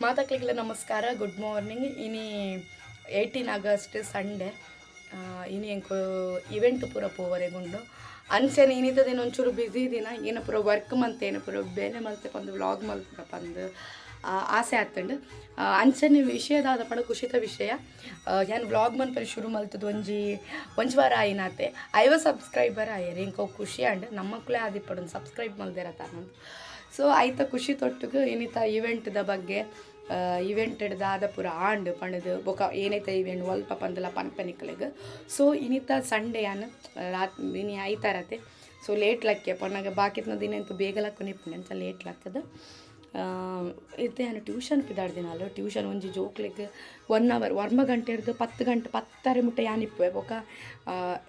ಮಾತಾಕ್ಲಿಕ್ಕೆಲ್ಲ ನಮಸ್ಕಾರ, good morning. ಇನಿ 18 August Sunday. ಇನಿ ಎಂಕು ಇವೆಂಟ್ ಪೂರ ಪೋವರೆಗುಂಡು ಅಂಚೆನೆ ಇನ್ನಿತ ದಿನ ಒಂಚೂರು ಬ್ಯುಸಿ ದಿನ. ಏನ ಪೂರ ವರ್ಕ್ ಮಂತೇನು ಪೂರ ಬೇಲೆ ಮಲ್ತೆ ಪಂದು ವ್ಲಾಗ್ ಮಲ್ತ ಪಂದು ಆಸೆ ಆಗ್ತಂಡು. ಅಂಚನೆ ವಿಷಯದಾದ ಪಡ ಖುಷಿತ ವಿಷಯ. ಏನು ವ್ಲಾಗ್ ಮನ್ಪರೆ ಶುರು ಮಲ್ತದ್ದು ಒಂಜಿ ವಾರ ಆಯಿನಾತೆ 50 ಸಬ್ಸ್ಕ್ರೈಬರ್ ಆಯ್ಯಾರ. ಇಂಕೋ ಖುಷಿ ಅಂಡ್ ನಮ್ಮಕ್ಕಳೇ ಆದಿಪ್ಪಡು ಸಬ್ಸ್ಕ್ರೈಬ್ ಮಲ್ದಿರತ್ತ ಅನ್ನೋದು. ಸೊ ಆಯ್ತ ಖುಷಿ ತೊಟ್ಟಿಗೆ ಇನ್ನಿತ ಇವೆಂಟ್ದ ಬಗ್ಗೆ ಇವೆಂಟ್ ಹಿಡ್ದಾದ ಪೂರ ಆಂಡ್ ಪಣದು ಬೊಕ ಏನೈತ ಇವೆಂಟ್ ಒಲ್ಪ ಪಂದಲ ಪನ್ಪನಿಕ್ಲೆಗ್. ಸೊ ಇನ್ನಿತ ಸಂಡೇ ಅನ್ನು ಇನಿ ಆಯ್ತಾರತೆ. ಸೊ ಲೇಟ್ ಲಕ್ಕೆ ಪಣ್ಣಗೆ ಬಾಕಿತ್ನ ದಿನ ಅಂತೂ ಬೇಗ ಲಕ್ಕ ನಿಪ್ಪುಂಡೆ ಅಂತ ಲೇಟ್ ಲಕ್ಕದ ಇತ್ತೆ. ನಾನು ಟ್ಯೂಷನ್ ಪಿದಾಡ್ದಿನಲ್ಲ, ಟ್ಯೂಷನ್ ಒಂಜಿ ಜೋಕ್ಲೆಗ್ 1 ಅವರ್ 1 ಗಂಟೆ ಹಿಡ್ದು 10 ಗಂಟೆ 10:30 ಮುಟ್ಟ ಯಾನಿಪ್ಪೆ ಬೊಕ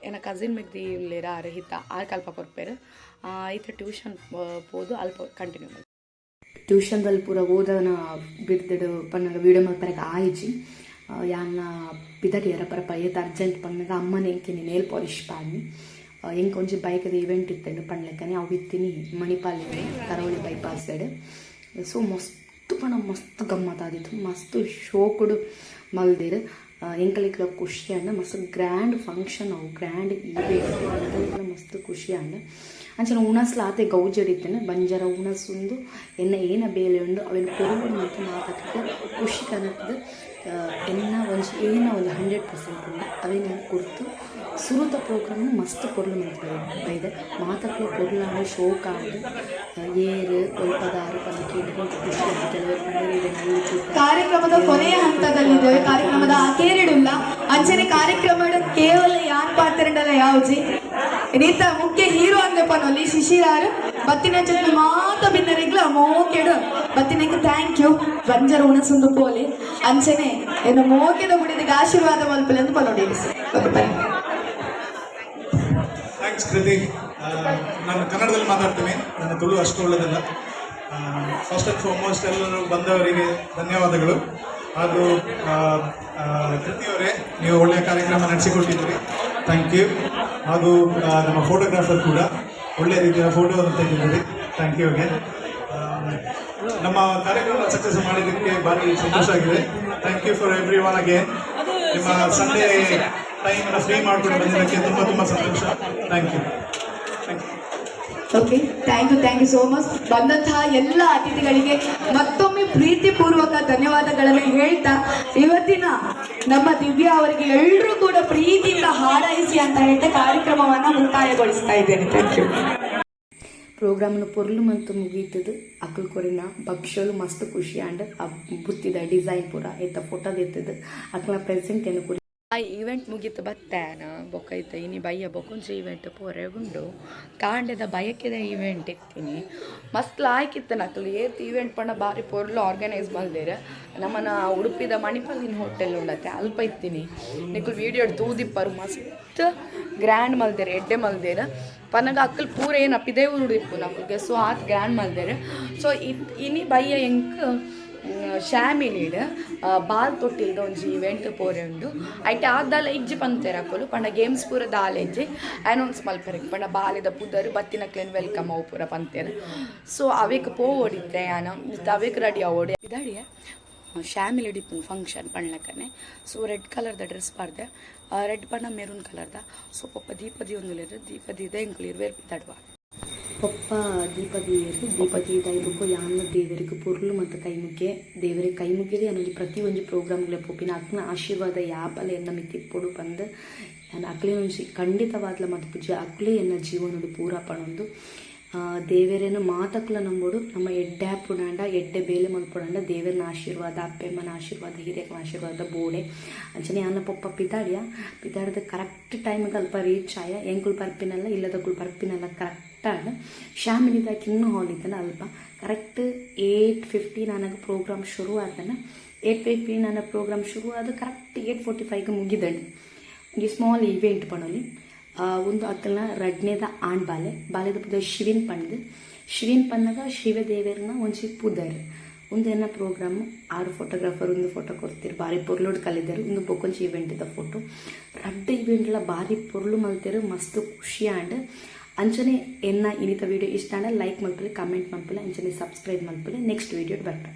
ಏನ ಕಸಿನ್ ಮೆಗ್ದಿ ಇಲ್ಲೇರ ಆರು ಹಿತ ಆರು ಕಲ್ಪ ಕೊರ್ಪೇರು ಐತ ಟ್ಯೂಷನ್ ಪೋದು ಅಲ್ಪ ಕಂಟಿನ್ಯೂ ಮಾಡಿ ಟ್ಯೂಷನ್ದಲ್ಲಿ ಪೂರ ಓದನ ಬಿಡ್ದಿಡು ಪನ್ನಗ ವೀಡಿಯೋ ಮಲ್ಪರಗ ಆಯ್ಜಿ ಯಾನ್ನ ಪಿದಡಿಯರ ಪರಪ ಏತ ಅರ್ಜೆಂಟ್ ಪನ್ನಗ ಅಮ್ಮನ ಎಂಕಿನಿ ನೇಲ್ ಪಾಲಿಶ್ ಪಾಡ್ನಿ ಎಂಕ್ ಒಂಜಿ ಬೈಕದ ಇವೆಂಟ್ ಇತ್ತಂಡು ಪಣ್ಲೆಕ್ಕನೆ ಅವು ಇತ್ತೀನಿ ಮಣಿಪಾಲಿಗೆ ಕರಾವಳಿ ಬೈಪಾಸ್ ಸೈಡ್. ಸೊ ಮಸ್ತ್ ಪಣ ಮಸ್ತ್ ಗಮ್ಮತ್ತಾದಿತ್ತು, ಮಸ್ತ್ ಶೋಕುಡು ಮಲ್ದಿರು ಎಂಕಲಿಕ್ಲ ಖುಷಿ ಅಂಡ ಮಸ್ತ್ ಗ್ರ್ಯಾಂಡ್ ಫಂಕ್ಷನ್ ಅವು ಗ್ರ್ಯಾಂಡ್ ಇವೆಂಟ್ ಎಂಕಲಿಕ್ಲ ಮಸ್ತ್ ಖುಷಿ ಅಂಡ ಅಂಚನೆ ಉಣಸ್ಲ ಆತೆ ಗೌಜಡಿತ್ತೇನೆ ಬಂಜರ ಉಣಸುಂದು ಏನ ಬೇಲೆ ಉಂಡು ಅವೇನು ಕೊರುಗಳು ಮತ್ತು ಮಾತಾಡ್ಲಿಕ್ಕೆ ಖುಷಿ ಕನಕ್ದು ಒಂದು 100% ಉಂಡು ಅವೇನು ಕುರ್ತು ಸುರುತ ಪ್ರೋಗ್ರಾಮ್ ಮಸ್ತ್ ಪೊರ್ಲು ಮಾಡ್ತಾರೆ ಬೈದೆ ಮಾತಾಡ್ಲು ಪೊರ್ಲಾಂಡು ಶೋಕ ಆಂಡು ಏರು ಕೊಲ್ಪದಾರು ಪನ್ನಕ್ಕೆ ಖುಷಿ ಕೆಲವರು ಕಾರ್ಯಕ್ರಮದ ಕೊನೆಯ ಹಂತದಲ್ಲಿದೆ. ಕಾರ್ಯಕ್ರಮದ ಆಕೇರಿಡುಲ್ಲ ಅಂಚನೆ ಕಾರ್ಯಕ್ರಮ ಕೇವಲ ಯಾನ್ ಪಾತ್ರಂಡಲ್ಲ ಯಾವ್ಜಿ ರೀತ ಮುಖ್ಯ ಹೀರೋ ಅಂದೆ ಪನೊಲಿ ಶಿಶಿರಾರು ಬತ್ತಿನ ಚಟ್ನಿ ಮಾತ ಬಿನ್ನರಿಗ್ಲ ಮೋಕೆಡು ಬತ್ತಿನಕ್ಕೆ ಥ್ಯಾಂಕ್ ಯು ಬಂಜರ ಉಣಸುಂದು ಪೋಲಿ ಅಂಚನೆ ಏನು ಮೋಕೆದ ಮುಡಿದಿಗೆ ಆಶೀರ್ವಾದ ಮಲ್ಪಲೆ ಅಂತ ಪನೋಡಿ ಥ್ಯಾಂಕ್ಸ್ ಕೃತಿ. ನಾನು ಕನ್ನಡದಲ್ಲಿ ಮಾತಾಡ್ತೀನಿ, ನನ್ನ ತುಳು ಅಷ್ಟು ಒಳ್ಳೆಯದಲ್ಲ. ಫಸ್ಟ್ ಆ್ಯಂಡ್ ಫಾರ್ಮೋಸ್ಟ್ ಎಲ್ಲರೂ ಬಂದವರಿಗೆ ಧನ್ಯವಾದಗಳು. ಹಾಗೂ ಕೃತಿಯವರೇ, ನೀವು ಒಳ್ಳೆಯ ಕಾರ್ಯಕ್ರಮ ನಡೆಸಿಕೊಟ್ಟಿದ್ದೀರಿ, ಥ್ಯಾಂಕ್ ಯು. ಹಾಗೂ ನಮ್ಮ ಫೋಟೋಗ್ರಾಫರ್ ಕೂಡ ಒಳ್ಳೆಯ ರೀತಿಯ ಫೋಟೋವನ್ನು ತೆಗೆದಿದ್ದೀರಿ, ಥ್ಯಾಂಕ್ ಯು ಅಗೇನ್. ನಮ್ಮ ಕಾರ್ಯಕ್ರಮ ಸಕ್ಸಸ್ ಮಾಡಿದ್ದಕ್ಕೆ ಭಾರಿ ಸಂತೋಷ ಆಗಿದೆ. Thank you for everyone again. ನಿಮ್ಮ ಸಂಡೇ ಟೈಮನ್ನು ಫ್ರೀ ಮಾಡ್ಕೊಂಡು ಬಂದಿದ್ದಕ್ಕೆ ತುಂಬ ಸಂತೋಷ. Thank you. Okay, thank you so much. ಬಂದಂತಹ ಎಲ್ಲ ಅತಿಥಿಗಳಿಗೆ ಮತ್ತೊಮ್ಮೆ ಪ್ರೀತಿಪೂರ್ವಕ ಧನ್ಯವಾದಗಳನ್ನು ಹೇಳ್ತಾ ಇವತ್ತಿನ ನಮ್ಮ ದಿವ್ಯಾ ಅವರಿಗೆ ಎಲ್ಲರೂ ಕೂಡ ಪ್ರೀತಿಯಿಂದ ಹಾರೈಸಿ ಅಂತ ಹೇಳ್ತಾ ಕಾರ್ಯಕ್ರಮವನ್ನು ಮುಕ್ತಾಯಗೊಳಿಸ್ತಾ ಇದ್ದೇನೆ. Thank you. ಪ್ರೋಗ್ರಾಮ್ನ ಪೊರ್ಲು ಮಂತು ಮುಗೀತದು ಅಕ್ಕಳು ಕೊರಿನ ಭಕ್ಷ್ಯಲು ಮಸ್ತ್ ಖುಷಿ ಆಂಡ್ ಬುತ್ತಿದ ಡಿಸೈನ್ ಪೂರ ಐತ ಫೋಟೋದ ಎತ್ತದು ಅಕ್ಕಳ ಪ್ರೆಸೆಂಟ್ ಏನು ಕೊರಿ ಆ ಈವೆಂಟ್ ಮುಗೀತು ಬತ್ತೇನ ಬೊಕ್ಕೈತ ಇನಿ ಬಯ್ಯ ಬೊಕೊಂಚು ಈವೆಂಟ್ ಪೋರೆಗುಂಡು ಕಾಂಡೆದ ಬಯಕೆದ ಈವೆಂಟ್ ಇರ್ತೀನಿ ಮಸ್ತ್ ಲಾಯ್ಕಿತ್ತು ನಕ್ಕಲು ಏತ್ ಈವೆಂಟ್ ಪಂಡ ಭಾರಿ ಪೊರ್ಲು ಆರ್ಗನೈಸ್ ಮಲ್ದೇರೆ. ನಮ್ಮನ ಉಡುಪಿದ ಮಣಿಪಾಲಿನ ಹೋಟೆಲ್ ಉಂಡತ್ತೆ ಅಲ್ಪ ಇತ್ತೀನಿ ನಿಕ್ಕಲು ವೀಡಿಯೋ ತೂದಿಪ್ಪರು ಮಸ್ತ್ ಗ್ರ್ಯಾಂಡ್ ಮಲ್ದೇರೆ ಎಡ್ಡೆ ಮಲ್ದೇರೆ ಪನ್ನಗ ಅಕ್ಕಲ್ ಪೂರ ಏನು ಅಪ್ಪಿದೇ ಉರುಡಿಪ್ಪು ನಮಗೆ. ಸೊ ಆತ್ ಗ್ರ್ಯಾಂಡ್ ಮಲ್ದೇರೆ. ಸೊ ಇನಿ ಬಯ್ಯ ಎಂಕ್ ಶ್ಯಾಮಿಲಿಡ್ ಬಾಲ್ ತೊಟ್ಟಿಲ್ದ ಒಂಜಿ ಇವೆಂಟ್ ಪೋರೆ ಉಂಡು ಐಟೆ ಆದ್ದಲ್ಲ ಇಜ್ಜಿ ಪಂತೇರ ಹಾಕೋಲು ಪಂಡ ಗೇಮ್ಸ್ ಪೂರ ದಾಲೆಜ್ಜಿ ಅನೌನ್ಸ್ ಮಲ್ಪೆರಕ್ಕೆ ಪಂಡ ಬಾಲಿದ ಪುದರು ಬತ್ತಿನಕ್ಲೇನು ವೆಲ್ಕಮ್ ಅವು ಪೂರ ಪಂತೇರ. ಸೊ ಅವೇಕ್ ಪೋ ಓಡಿತ್ತೆ ಯಾನ ಅವೇಕ್ ರೆಡಿ ಓಡಿ ಇದಾಡಿಯ ಶ್ಯಾಮಿಲಿ ಡಿಪ್ಪು ಫಂಕ್ಷನ್ ಪಣ್ಲಕ್ಕನೆ. ಸೊ ರೆಡ್ ಕಲರ್ದ ಡ್ರೆಸ್ ಪಾರ್ದೆ, ರೆಡ್ ಪಣ್ಣ ಮೆರೂನ್ ಕಲರ್ದ. ಸೊ ಪಪ್ಪ ದೀಪದಿ ಒಂದುಲಿರು ದೀಪದಿದ ಎಂಕ್ಲಿರು ವೇರ್ ಬಿದ್ದಾಡುವ ಪಪ್ಪ ದೀಪದಿ ದೈವಕ್ಕೂ ಯಾನ ದೇವರಿಗೆ ಪೊರ್ಲು ಮತ್ತು ಕೈಮುಗ್ಗೆ ದೇವರಿಗೆ ಕೈ ಮುಗಿದು ಅನ್ನೋದು ಪ್ರತಿ ಒಂದು ಪ್ರೋಗ್ರಾಮ್ಗಳ ಪೊಪ್ಪಿನ ಅಕ್ಕನ ಆಶೀರ್ವಾದ ಯಾಪಲೆ ಎನ್ನ ಮಿತ್ತಿಪ್ಪೊಡು ಬಂದು ನಾನು ಅಕ್ಲೆ ಒಂಜಿ ಖಂಡಿತವಾದ್ಲ ಮತ್ತು ಪೂಜೆ ಅಕ್ಲೆ ಎನ್ನ ಜೀವನೋಡು ಪೂರ ಪಣೊಂದು ದೇವರೇನು ಮಾತಕ್ಲ ನಂಬೋಡು ನಮ್ಮ ಎಡ್ಡೆ ಹಾಪುಡಾಂಡ ಎಡ್ಡೆ ಬೇಲೆ ಮಲ್ಪುಡಾಂಡ ದೇವರನ ಆಶೀರ್ವಾದ ಅಪ್ಪೆಮ್ಮನ ಆಶೀರ್ವಾದ ಹಿರಿಯಕ್ಕನ ಆಶೀರ್ವಾದ ಬೋಡೆ ಅಂಚನೆ ಅನ್ನ ಪಪ್ಪ ಪಿದಾಡ್ದ ಕರೆಕ್ಟ್ ಟೈಮಿಗೆ ಅಲ್ಪ ರೀಚ್ ಆಯ ಎಂಕುಳು ಪರ್ಪಿನಲ್ಲ ಇಲ್ಲದಕ್ಕುಳು ಪರ್ಪಿನಲ್ಲ ಕರೆಕ್ಟ್ ಆಗ ಶ್ಯಾಮಿಲಿದಾಕಿ ಇನ್ನೂ ಹಾಲ್ ಇದ್ದಲ್ಲ ಅಲ್ಪ ಕರೆಕ್ಟ್ 8:50 ನನಗೆ ಪ್ರೋಗ್ರಾಮ್ ಶುರು ಆದನ 8:50 ನನ್ನ ಪ್ರೋಗ್ರಾಮ್ ಶುರು ಆದ ಕರೆಕ್ಟ್ 8:45ಗೆ ಮುಗಿದಂಡು ಒಂದು ಸ್ಮಾಲ್ ಇವೆಂಟ್ ಪಣೋಲಿ ಒಂದು ಅಕ್ಕಲ್ನ ರಡ್ನೇದ ಆಣ್ ಬಾಲೆದ ಪುದ ಶಿವಿನ್ ಪನ್ನಗ ಶಿವದೇವರನ್ನ ಒಂಚಿ ಪುದರ್ ಒಂದು ಏನ ಪ್ರೋಗ್ರಾಮ್ 6 ಫೋಟೋಗ್ರಾಫರ್ ಒಂದು ಫೋಟೋ ಕೊಡ್ತೀರಿ ಭಾರಿ ಪೊರ್ಲೋಡ್ ಕಲಿದಾರು ಒಂದು ಬೊಕೊಂಚಿ ಇವೆಂಟ್ ಇದ್ದ ಫೋಟೋ ರಡ್ಡ ಇವೆಂಟ್ಲ ಭಾರಿ ಪೊರ್ಲು ಮಲ್ತೇರು ಮಸ್ತ್ ಖುಷಿ ಆಂಡ್ ಅಂಚನೆ ಎನ್ನ ಇನ್ನಿತ ವೀಡಿಯೋ ಇಷ್ಟ ಆಂಡ ಲೈಕ್ ಮಲ್ಪಲೆ ಕಮೆಂಟ್ ಮಲ್ಪಲೆ ಅಂಚನೆ ಸಬ್ಸ್ಕ್ರೈಬ್ ಮಲ್ಪಲೆ ನೆಕ್ಸ್ಟ್ ವೀಡಿಯೋ ಬರ್ತಾರೆ.